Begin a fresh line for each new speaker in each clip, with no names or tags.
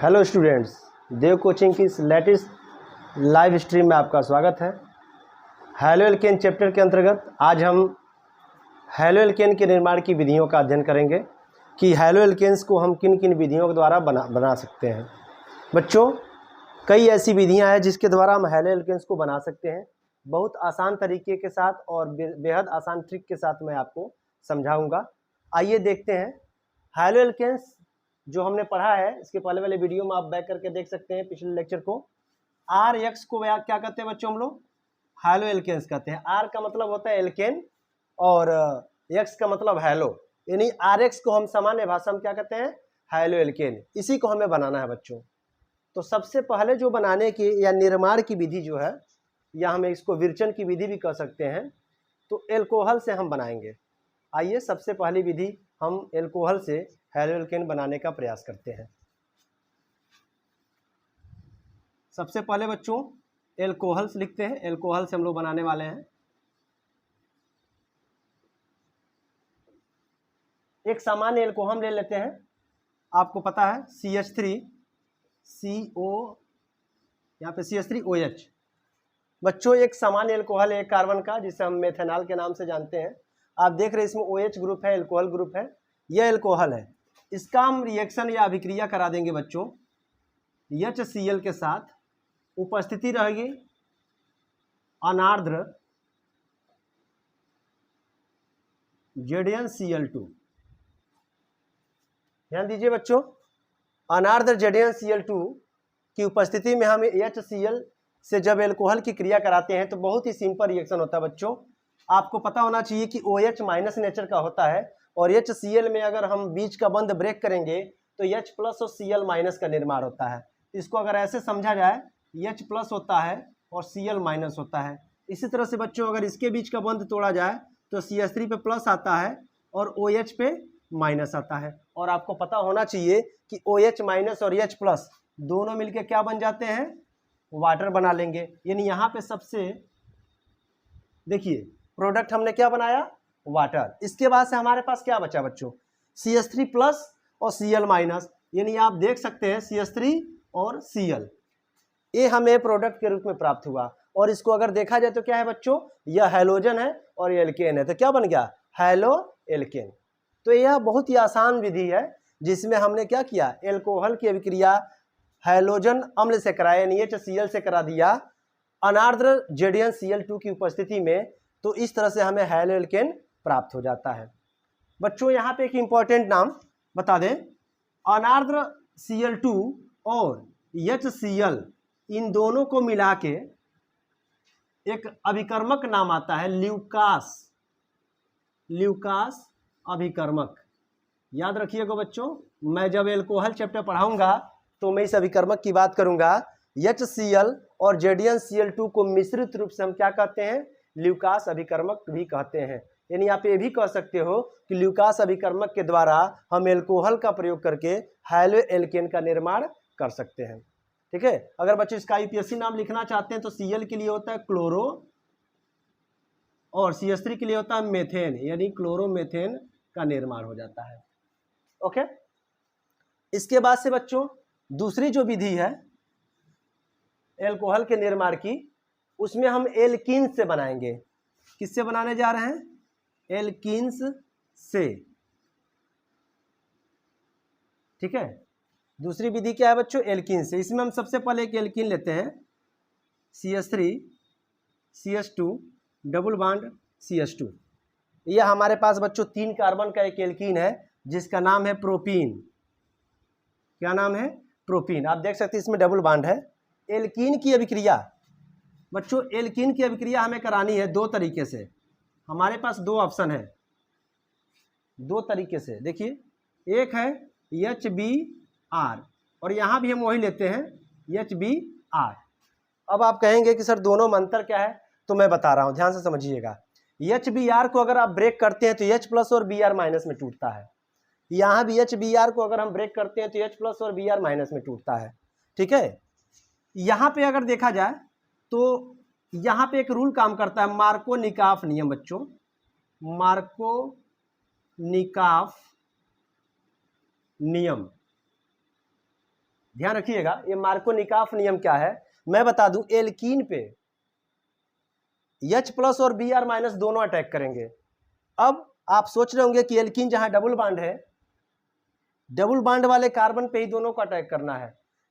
Hello students, देव coaching की इस latest live stream में आपका स्वागत है। हैलो एल्केन चैप्टर के अंतर्गत आज हम हैलो एल्केन के निर्माण की विधियों का अध्ययन करेंगे कि हैलो एल्केन्स को हम किन किन विधियों के द्वारा बना सकते हैं। बच्चों, कई ऐसी विधियां हैं जिसके द्वारा हम हैलो एल्केन्स को बना सकते हैं। बहुत आसान तरीके के साथ और बेहद आसान ट्रिक के साथ मैं आपको समझाऊँगा। आइए देखते हैं हैलो एल्केन्स जो हमने पढ़ा है। इसके पहले वाले वीडियो में आप बैक करके देख सकते हैं पिछले लेक्चर को। आर एक्स को क्या कहते हैं बच्चों? हम लोग हैलो एल्केन्स कहते हैं। आर का मतलब होता है एल्केन और एक्स का मतलब हैलो, यानी आर एक्स को हम सामान्य भाषा में क्या कहते हैं? Haloalkane. इसी को हमें बनाना है बच्चों। तो सबसे पहले जो बनाने की या निर्माण की विधि जो है, या हम इसको विरचन की विधि भी कह सकते हैं, तो एल्कोहल से हम बनाएंगे। आइए सबसे पहली विधि हम एल्कोहल से हैलो एल्केन बनाने का प्रयास करते हैं। सबसे पहले बच्चों एल्कोहल से लिखते हैं। एल्कोहल से हम लोग बनाने वाले हैं। एक सामान्य एल्कोहल ले लेते हैं। आपको पता है CH3CO, यहाँ पे CH3OH। बच्चों एक सामान्य एल्कोहल है एक कार्बन का, जिसे हम मेथेनॉल के नाम से जानते हैं। आप देख रहे हैं इसमें OH ग्रुप है, एल्कोहल ग्रुप है। यह एल्कोहल है। इसका हम रिएक्शन या अभिक्रिया करा देंगे बच्चों HCl के साथ। उपस्थिति रहेगी अनार्द्र ZnCl2। ध्यान दीजिए बच्चों, अनार्द्र ZnCl2 की उपस्थिति में हम HCl से जब एल्कोहल की क्रिया कराते हैं तो बहुत ही सिंपल रिएक्शन होता है बच्चों। आपको पता होना चाहिए कि OH माइनस नेचर का होता है और HCl में अगर हम बीच का बंध ब्रेक करेंगे तो H प्लस और Cl माइनस का निर्माण होता है। इसको अगर ऐसे समझा जाए, H प्लस होता है और Cl माइनस होता है। इसी तरह से बच्चों अगर इसके बीच का बंध तोड़ा जाए तो CH3 पे प्लस आता है और OH पे माइनस आता है। और आपको पता होना चाहिए कि OH माइनस और H प्लस दोनों मिलकर क्या बन जाते हैं? वाटर बना लेंगे। यानी यहाँ पे सबसे देखिए प्रोडक्ट हमने क्या बनाया? वाटर। इसके बाद से हमारे पास क्या बचा बच्चों? CH3 प्लस और Cl माइनस। यानी आप देख सकते हैं CH3 और Cl, ये हमें प्रोडक्ट के रूप में प्राप्त हुआ। और इसको अगर देखा जाए तो क्या है बच्चों? यह हैलोजन है और ये एल्केन है। तो क्या बन गया? Haloalkane. तो यह बहुत ही आसान विधि है जिसमें हमने क्या किया? एल्कोहल की अभिक्रिया हैलोजन अम्ल से कराया, यानी HCl से करा दिया अनार्द्र ZnCl2 की उपस्थिति में। तो इस तरह से हमें हैलो एल्केन प्राप्त हो जाता है। बच्चों यहाँ पे एक इंपॉर्टेंट नाम बता दें, अनार्द्र Cl2 और HCl इन दोनों को मिला के एक अभिकर्मक नाम आता है ल्यूकास। ल्यूकास अभिकर्मक। याद रखिएगा बच्चों, मैं जब एल्कोहल चैप्टर पढ़ाऊंगा तो मैं इस अभिकर्मक की बात करूंगा। HCl और ZnCl2 को मिश्रित रूप से हम क्या कहते हैं? ल्यूकास अभिकर्मक भी कहते हैं। यानी आप ये भी कह सकते हो कि ल्यूकास अभिकर्मक के द्वारा हम एल्कोहल का प्रयोग करके हैलो एल्केन का निर्माण कर सकते हैं। ठीक है। अगर बच्चों इसका IUPAC नाम लिखना चाहते हैं तो Cl के लिए होता है क्लोरो और CH3 के लिए होता है मेथेन, यानी क्लोरोमेथेन का निर्माण हो जाता है। ओके। इसके बाद से बच्चों दूसरी जो विधि है एल्कोहल के निर्माण की, उसमें हम एल्कीन्स से बनाएंगे। किससे बनाने जा रहे हैं? एल्कीन्स से। ठीक है। दूसरी विधि क्या है बच्चों? एल्कीन से। इसमें हम सबसे पहले एक एल्कीन लेते हैं CH3 CH2 double bond CH2। यह हमारे पास बच्चों 3 कार्बन का एक एल्कीन है जिसका नाम है प्रोपीन। क्या नाम है? प्रोपीन। आप देख सकते हैं इसमें डबल बॉन्ड है। एल्कीन की अभिक्रिया बच्चों, एल्कीन की अभिक्रिया हमें करानी है 2 तरीके से। हमारे पास 2 ऑप्शन है, 2 तरीके से। देखिए, एक है HBr और यहाँ भी हम वही लेते हैं HBr। अब आप कहेंगे कि सर दोनों में अंतर क्या है? तो मैं बता रहा हूँ, ध्यान से समझिएगा। HBr को अगर आप ब्रेक करते हैं तो H प्लस और Br माइनस में टूटता है। यहाँ भी HBr को अगर हम ब्रेक करते हैं तो H प्लस और Br माइनस में टूटता है। ठीक है। यहाँ पे अगर देखा जाए तो यहाँ पे एक रूल काम करता है, मार्कोनिकाफ नियम बच्चों। मार्कोनिकाफ नियम। ध्यान रखिएगा, ये मार्कोनिकाफ नियम क्या है मैं बता दूं। एल्कीन पे H+ और Br- दोनों अटैक करेंगे। अब आप सोच रहे होंगे कि एल्कीन जहां डबल बॉन्ड है, डबल बॉन्ड वाले कार्बन पे ही दोनों को अटैक करना है,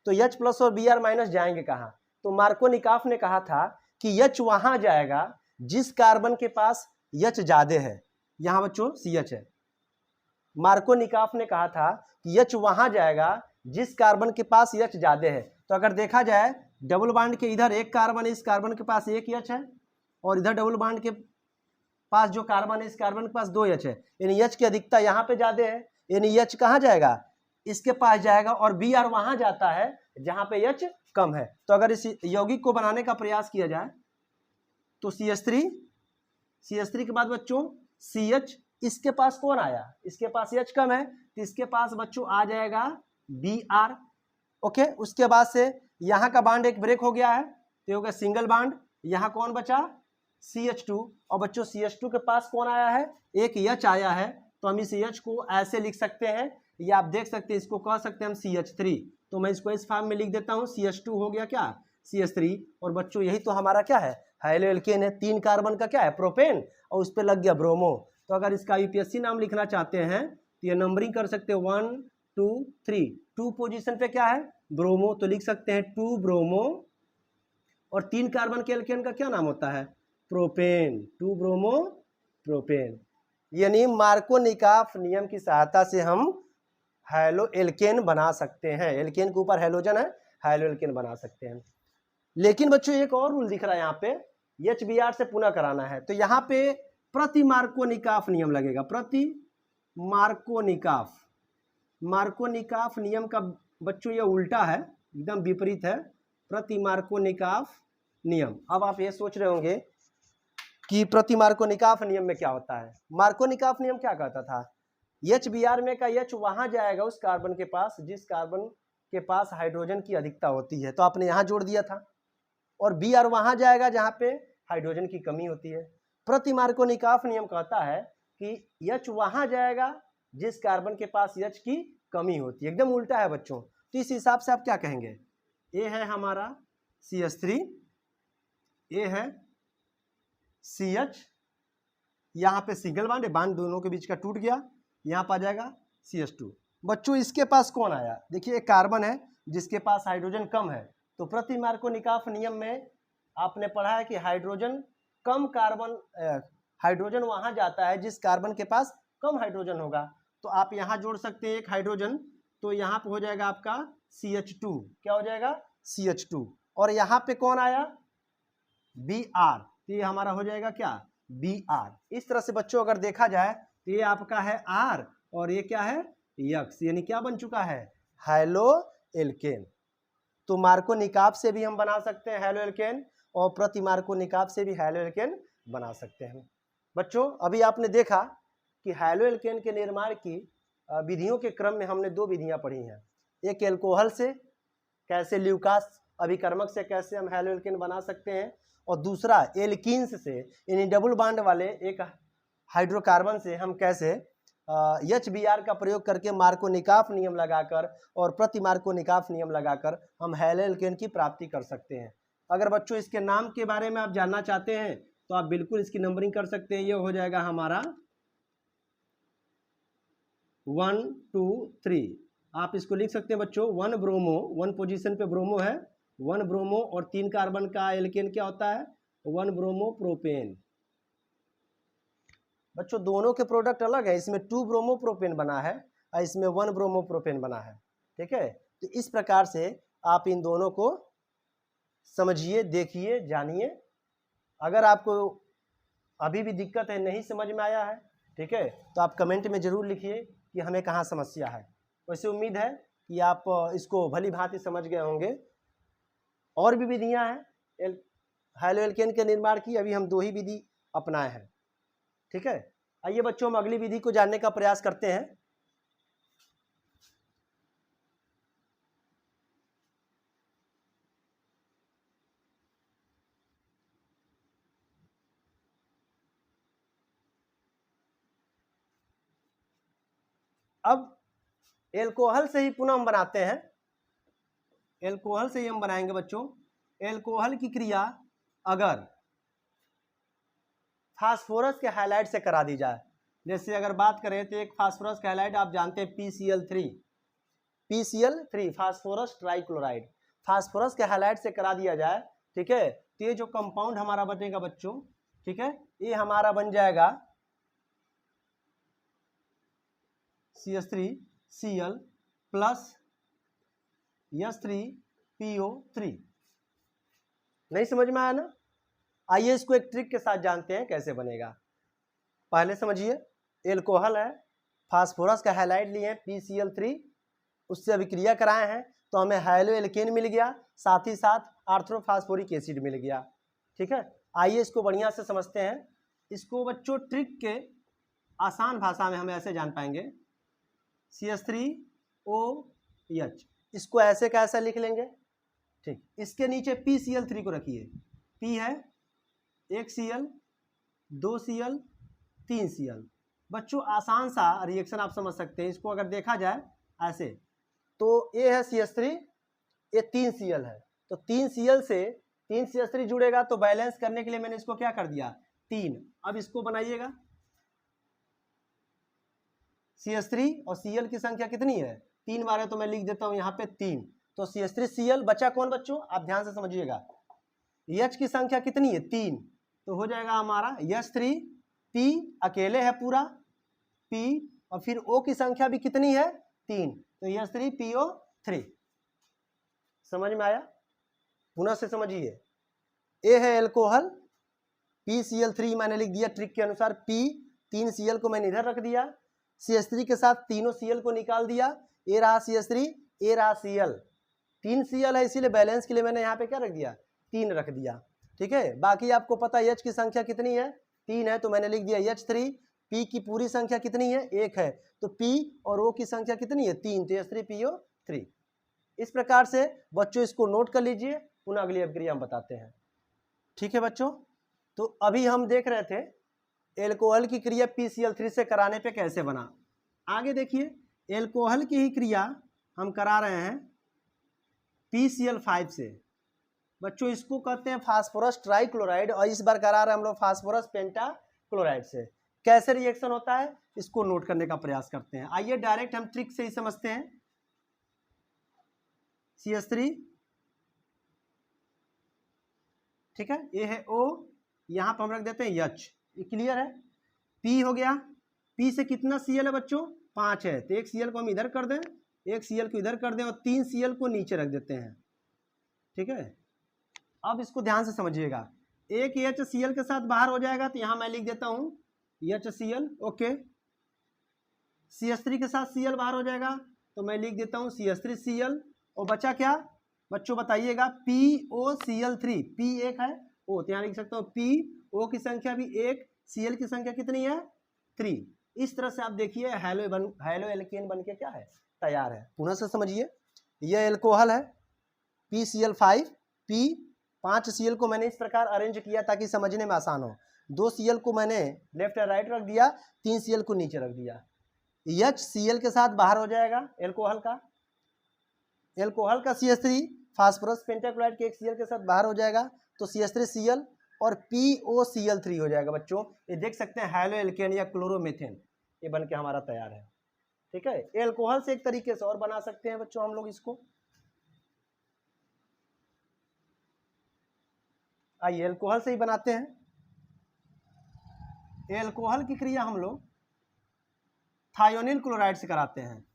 तो H+ और Br- जाएंगे कहां? तो मार्कोनिकाफ ने कहा था कि H वहां जाएगा जिस कार्बन के पास H ज्यादा है। यहां बच्चों CH है। मार्कोनिकाफ ने कहा था कि H वहां जाएगा जिस कार्बन के पास H ज्यादा है। तो अगर देखा जाए डबल बॉन्ड के इधर एक कार्बन है, इस कार्बन के पास एक H है, और इधर डबल बॉन्ड के पास जो कार्बन है इस कार्बन के पास 2 H है, यानी H की अधिकता यहाँ पे ज्यादा है, यानी H कहाँ जाएगा? इसके पास जाएगा, और Br वहां जाता है जहां पे H कम है। तो अगर इस यौगिक को बनाने का प्रयास किया जाए तो CH3 के बाद बच्चों CH, इसके पास कौन आया? इसके पास H कम है, तो इसके पास बच्चों आ जाएगा Br। ओके, उसके बाद से यहाँ का बांड एक ब्रेक हो गया है, तो होगा सिंगल बांड। यहाँ कौन बचा? CH2। और बच्चों CH2 के पास कौन आया है? एक H आया है, तो हम इस H को ऐसे लिख सकते हैं, या आप देख सकते हैं इसको कह सकते हैं हम CH3। तो मैं इसको इस फॉर्म में लिख देता हूँ, CH2 हो गया क्या? CH3। और बच्चों यही तो हमारा क्या है? हाइड्रोएल्केन है। 3 कार्बन का क्या है? प्रोपेन, और उस पर लग गया ब्रोमो। तो अगर इसका यूपीएससी नाम लिखना चाहते हैं तो ये नंबरिंग कर सकते हैं 1 2 3। 2 पोजीशन पे क्या है? ब्रोमो, तो लिख सकते हैं 2 ब्रोमो। और 3 कार्बन के एल्केन का क्या नाम होता है? Propane, 2 bromo propane. यानी मार्कोनिकाफ नियम की सहायता से हम हैलो एल्केन बना सकते हैं। एल्केन के ऊपर हैलोजन है, हैलो एल्केन बना सकते हैं। लेकिन बच्चों एक और रूल दिख रहा है यहाँ पे, HBr से पुनः कराना है, तो यहाँ पे प्रति मार्कोनिकाफ नियम लगेगा। प्रति मार्कोनिकाफ, मार्कोनिकाफ नियम का बच्चों ये उल्टा है, एकदम विपरीत है। प्रति मार्कोनिकाफ नियम। अब आप ये सोच रहे होंगे कि प्रति मार्कोनिकाफ नियम में क्या होता है। मार्कोनिकाफ नियम क्या कहता था? HBr में का H वहां जाएगा उस कार्बन के पास जिस कार्बन के पास हाइड्रोजन की अधिकता होती है, तो आपने यहां जोड़ दिया था। और Br वहां जाएगा जहां पे हाइड्रोजन की कमी होती है। प्रति मार्कोनिकाफ नियम कहता है कि H वहां जाएगा जिस कार्बन के पास H की कमी होती है। एकदम उल्टा है बच्चों। तो इस हिसाब से आप क्या कहेंगे? ये है हमारा CH3, ये है CH, यहाँ पे सिंगल बांड है, बांड दोनों के बीच का टूट गया, यहाँ पर आ जाएगा CH2। बच्चों इसके पास कौन आया? देखिए एक कार्बन है जिसके पास हाइड्रोजन कम है, तो प्रति मार्कोनिकाफ नियम में आपने पढ़ा है कि हाइड्रोजन कम कार्बन, हाइड्रोजन वहां जाता है जिस कार्बन के पास कम हाइड्रोजन होगा। तो आप यहाँ जोड़ सकते हैं एक हाइड्रोजन, तो यहाँ पे हो जाएगा आपका CH2। क्या हो जाएगा? CH2। और यहाँ पे कौन आया? Br, तो ये हमारा हो जाएगा क्या? Br। इस तरह से बच्चों अगर देखा जाए तो ये आपका है R, और ये क्या है? X, यानी क्या बन चुका है? Haloalkane. तो मार्कोनिकाफ से भी हम बना सकते हैं हैलो एल्केन, और प्रति मार्कोनिकाफ से भी हैलो एल्केन बना सकते हैं। बच्चों अभी आपने देखा कि हैलो एल्केन के निर्माण की विधियों के क्रम में हमने 2 विधियां पढ़ी हैं। एक एल्कोहल से कैसे ल्यूकास अभिकर्मक से कैसे हम हैलो एल्केन बना सकते हैं, और दूसरा एल्कीन्स से यानी डबल बॉन्ड वाले एक हाइड्रोकार्बन से हम कैसे HBr का प्रयोग करके मार्कोनिकाफ नियम लगाकर और प्रति मार्कोनिकाफ नियम लगाकर हम हैलो एल्केन की प्राप्ति कर सकते हैं। अगर बच्चों इसके नाम के बारे में आप जानना चाहते हैं तो आप बिल्कुल इसकी नंबरिंग कर सकते हैं। ये हो जाएगा हमारा 1 2 3। आप इसको लिख सकते हैं बच्चों 1 ब्रोमो, 1 पोजीशन पे ब्रोमो है, 1 ब्रोमो, और 3 कार्बन का एल्केन क्या होता है? 1 ब्रोमो प्रोपेन। बच्चों दोनों के प्रोडक्ट अलग है, इसमें 2 ब्रोमो प्रोपेन बना है और इसमें 1 ब्रोमो प्रोपेन बना है। ठीक है, तो इस प्रकार से आप इन दोनों को समझिए, देखिए, जानिए। अगर आपको अभी भी दिक्कत है, नहीं समझ में आया है, ठीक है, तो आप कमेंट में जरूर लिखिए कि हमें कहाँ समस्या है। वैसे उम्मीद है कि आप इसको भली भांति समझ गए होंगे। और भी विधियां हैं हैलो एल्केन के निर्माण की, अभी हम 2 ही विधि अपनाए हैं। ठीक है, आइए बच्चों हम अगली विधि को जानने का प्रयास करते हैं। अब एल्कोहल से ही पुनः हम बनाते हैं एल्कोहल से ही हम बनाएंगे बच्चों। एल्कोहल की क्रिया अगर फास्फोरस के हाइलाइट से करा दी जाए, जैसे अगर बात करें तो एक फास्फोरस का हाइलाइट आप जानते हैं PCl3 फास्फोरस ट्राइक्लोराइड, फास्फोरस के हाइलाइट से करा दिया जाए, ठीक है, तो ये जो कंपाउंड हमारा बनेगा बच्चों, ठीक है, ये हमारा बन जाएगा CH3Cl प्लस H3PO3। नहीं समझ में आया ना? आइए इसको एक ट्रिक के साथ जानते हैं कैसे बनेगा। पहले समझिए, एल्कोहल है, फास्फोरस का हैलाइड लिए हैं PCl3, उससे अभिक्रिया कराए हैं तो हमें हाइलो एल्केन मिल गया, साथ ही साथ आर्थ्रोफास्फोरिक एसिड मिल गया। ठीक है, आइए इसको बढ़िया से समझते हैं। इसको बच्चों ट्रिक के आसान भाषा में हम ऐसे जान पाएंगे, CH3OH, इसको ऐसे कैसा लिख लेंगे, ठीक, इसके नीचे PCl3 को रखिए, P है 1 Cl 2 Cl 3 Cl। बच्चों आसान सा रिएक्शन आप समझ सकते हैं, इसको अगर देखा जाए ऐसे तो ये है CH3, ये 3 Cl है, तो 3 Cl से 3 CH3 जुड़ेगा, तो बैलेंस करने के लिए मैंने इसको क्या कर दिया 3। अब इसको बनाइएगा, CH3 और Cl की संख्या कितनी है 3 बार है, तो मैं लिख देता हूं यहाँ पे 3, तो CH3Cl बचा कौन बच्चों, आप ध्यान से समझिएगा, H की संख्या कितनी है 3, तो हो जाएगा हमारा H3, P अकेले है पूरा P, और फिर O की संख्या भी कितनी है 3, तो H3PO3। समझ में आया? पुनः से समझिए, A है एल्कोहल, PCl3 मैंने लिख दिया ट्रिक के अनुसार, P 3 Cl को मैंने इधर रख दिया, CH3 के साथ तीनों Cl को निकाल दिया, ए रहा CH3, ए रहा Cl, 3 Cl है इसीलिए बैलेंस के लिए मैंने यहाँ पे क्या रख दिया 3 रख दिया। ठीक है, बाकी आपको पता है H की संख्या कितनी है 3 है, तो मैंने लिख दिया H3, P की पूरी संख्या कितनी है 1 है, तो P और O की संख्या कितनी है 3, तो H3PO3। इस प्रकार से बच्चों इसको नोट कर लीजिए, पुनः अगली अभिक्रिया हम बताते हैं। ठीक है बच्चों, तो अभी हम देख रहे थे एल्कोहल की क्रिया PCl3 से कराने पे कैसे बना। आगे देखिए, एल्कोहल की ही क्रिया हम करा रहे हैं PCl5 से। बच्चों इसको कहते हैं फास्फोरस ट्राइक्लोराइड, और इस बार करा रहे हैं हम लोग फास्फोरस पेंटाक्लोराइड से। कैसे रिएक्शन होता है इसको नोट करने का प्रयास करते हैं। आइए डायरेक्ट हम ट्रिक से ही समझते हैं। CH3, ठीक है, ये है O, यहाँ पर हम रख देते हैं H, ये क्लियर है। P हो गया, P से कितना Cl है बच्चों 5 है, तो एक Cl को हम इधर कर दें, एक Cl को इधर कर दें, और 3 Cl को नीचे रख देते हैं। ठीक है, अब इसको ध्यान से समझिएगा, एक HCl के साथ बाहर हो जाएगा, तो यहाँ मैं लिख देता हूँ HCl, ओके। CH3 के साथ Cl बाहर हो जाएगा, तो मैं लिख देता हूँ CH3Cl, और बचा क्या बच्चों बताइएगा POCl3, P 1 है, O, तो यहाँ लिख सकता हूँ P, O की संख्या भी 1, Cl की संख्या कितनी है 3। इस तरह से आप देखिए हाइलो एल्केन बन के क्या है तैयार है। पुनः से समझिए, यह एल्कोहल है PCl5, P 5 Cl को मैंने इस प्रकार अरेंज किया ताकि समझने में आसान हो, 2 Cl को मैंने लेफ्ट और राइट रख दिया, 3 Cl को नीचे रख दिया। HCl के साथ बाहर हो जाएगा एल्कोहल का CH3 फास्फोरस पेंटाक्लोराइड के एक Cl के साथ बाहर हो जाएगा, तो CH3Cl और POCl3 हो जाएगा। बच्चों ये देख सकते हैं हाइलो एल्केन या क्लोरोमेथेन, ये बन के हमारा तैयार है। ठीक है, एल्कोहल से एक तरीके से और बना सकते हैं बच्चों हम लोग इसको। आइए एल्कोहल से ही बनाते हैं। एल्कोहल की क्रिया हम लोग थायोनिल क्लोराइड से कराते हैं।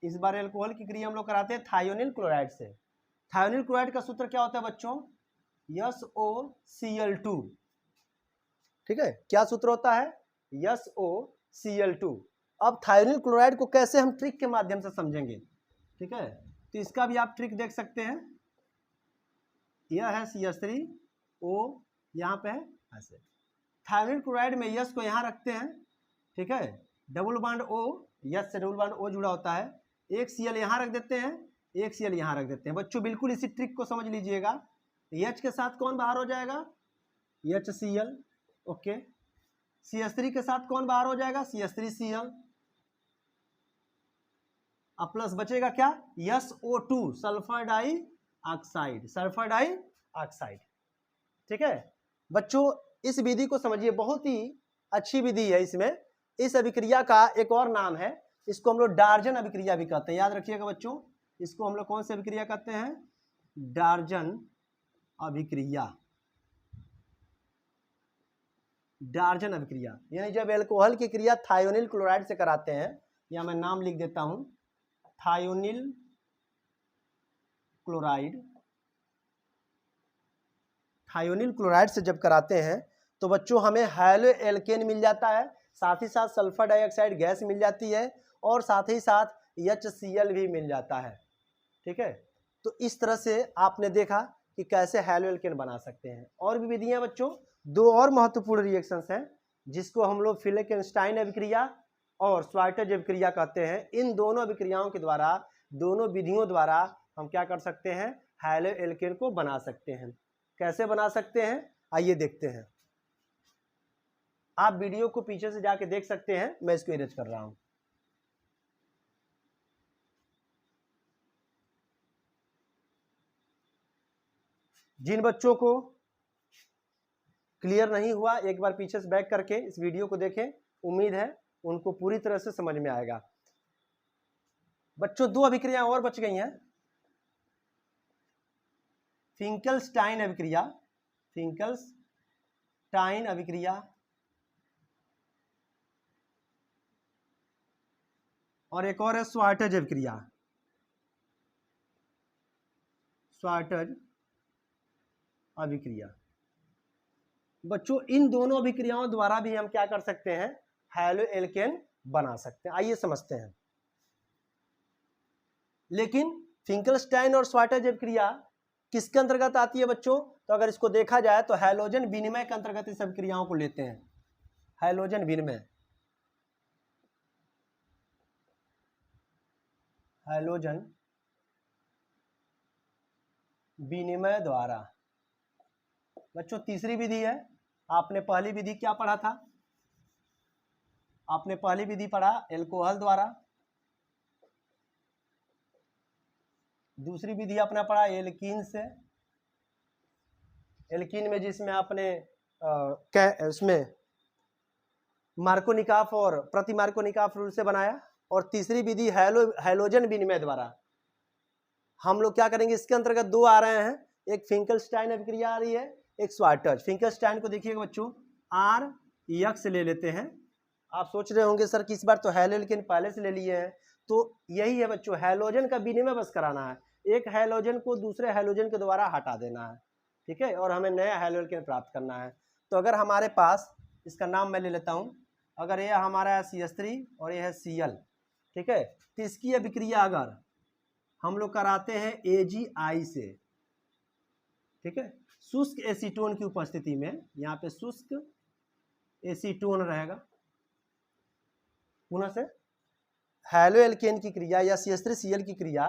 इस बार एल्कोहल की क्रिया हम लोग कराते हैं थायोनिल क्लोराइड से। थायोनिल क्लोराइड का सूत्र क्या होता है बच्चों, SOCl2। ठीक है, क्या सूत्र होता है SOCl2। अब थायोनिल क्लोराइड को कैसे हम ट्रिक के माध्यम से समझेंगे। ठीक है, तो इसका भी आप ट्रिक देख सकते हैं, यह है CH3O, यहाँ पे है ऐसे। थायोनिल क्लोराइड में यस को यहाँ रखते हैं, ठीक है, डबल बॉन्ड O, यस से डबल बॉन्ड O जुड़ा होता है, एक Cl यहाँ रख देते हैं, एक Cl यहाँ रख देते हैं। बच्चों बिल्कुल इसी ट्रिक को समझ लीजिएगा। H के साथ कौन बाहर हो जाएगा HCl, ओके। CH3 के साथ कौन बाहर हो जाएगा CH3Cl। अब प्लस बचेगा क्या, SO2 sulphur dioxide, sulphur dioxide. ठीक है बच्चों, इस विधि को समझिए, बहुत ही अच्छी विधि है। इसमें इस अभिक्रिया का एक और नाम है, इसको हम लोग डार्जन अभिक्रिया भी कहते हैं। याद रखिएगा बच्चों, इसको हम लोग कौन सी अभिक्रिया कहते हैं, डार्जन अभिक्रिया। डार्जन अभिक्रिया यानी जब एल्कोहल की क्रिया थायोनिल क्लोराइड से कराते हैं, या मैं नाम लिख देता हूं, थायोनिल क्लोराइड, थायोनिल क्लोराइड से जब कराते हैं तो बच्चों हमें हैलो एल्केन मिल जाता है, साथ ही साथ सल्फर डाइऑक्साइड गैस मिल जाती है, और साथ ही साथ HCl भी मिल जाता है। ठीक है, तो इस तरह से आपने देखा कि कैसे हैलो एल्केन बना सकते हैं। और भी विधियां बच्चों, दो और महत्वपूर्ण रिएक्शंस हैं जिसको हम लोग फिलिकेनस्टाइन अभिक्रिया और श्वार्ट्ज अभिक्रिया कहते हैं। इन दोनों अभिक्रियाओं के द्वारा, दोनों विधियों द्वारा हम क्या कर सकते हैं, हैलो एल्केन को बना सकते हैं। कैसे बना सकते हैं, आइए देखते हैं। आप वीडियो को पीछे से जाके देख सकते हैं, मैं इसको इरेज कर रहा हूं। जिन बच्चों को क्लियर नहीं हुआ, एक बार पीछे से बैक करके इस वीडियो को देखें, उम्मीद है उनको पूरी तरह से समझ में आएगा। बच्चों दो अभिक्रिया और बच गई हैं, फिंकलस्टाइन अभिक्रिया, फिंकलस्टाइन अभिक्रिया और एक और है श्वार्ट्ज अभिक्रिया, श्वार्ट्ज अभिक्रिया। बच्चों इन दोनों अभिक्रियाओं द्वारा भी हम क्या कर सकते हैं, हैलो एल्केन बना सकते हैं। आइए समझते हैं। लेकिन फिंकलस्टाइन और श्वार्ट्ज अभिक्रिया किसके अंतर्गत आती है बच्चों, तो अगर इसको देखा जाए तो हैलोजन विनिमय के अंतर्गत इस अभिक्रियाओं को लेते हैं। हैलोजन विनिमय, हैलोजन विनिमय द्वारा। बच्चों तीसरी विधि है, आपने पहली विधि क्या पढ़ा था, आपने पहली विधि पढ़ा एल्कोहल द्वारा, दूसरी विधि अपना पढ़ा एल्कीन से, एल्कीन में जिसमें आपने उसमें मार्कोनिकॉफ और प्रति मार्कोनिकॉफ रूल से बनाया, और तीसरी विधि हैलोजन विनिमय द्वारा। हम लोग क्या करेंगे, इसके अंतर्गत दो आ रहे हैं, एक फिंकलस्टाइन अभिक्रिया आ रही है, एक श्वार्ट्ज। फिंकलस्टाइन को देखिएगा बच्चों, RX ले लेते हैं। आप सोच रहे होंगे सर कि इस बार तो हैलो एल्केन पहले से ले लिए हैं, तो यही है बच्चों, हैलोजन का विनिमय बस कराना है, एक हैलोजन को दूसरे हैलोजन के द्वारा हटा देना है। ठीक है, और हमें नया हैलो एल्केन प्राप्त करना है। तो अगर हमारे पास, इसका नाम मैं ले लेता हूं, अगर यह हमारा है CH3 और यह है Cl, ठीक है, तो इसकी अभिक्रिया अगर हम लोग कराते हैं AgI से, ठीक है, शुष्क एसीटोन की उपस्थिति में, यहाँ पे शुष्क एसीटोन रहेगा, पुनः से हैलो एल्केन की क्रिया या CH3Cl की क्रिया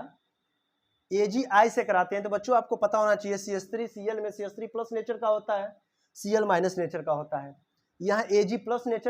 AgI से कराते हैं। तो बच्चों आपको पता होना चाहिए CH3Cl में CH3 प्लस नेचर का होता है, Cl माइनस नेचर का होता है, यहाँ Ag प्लस नेचर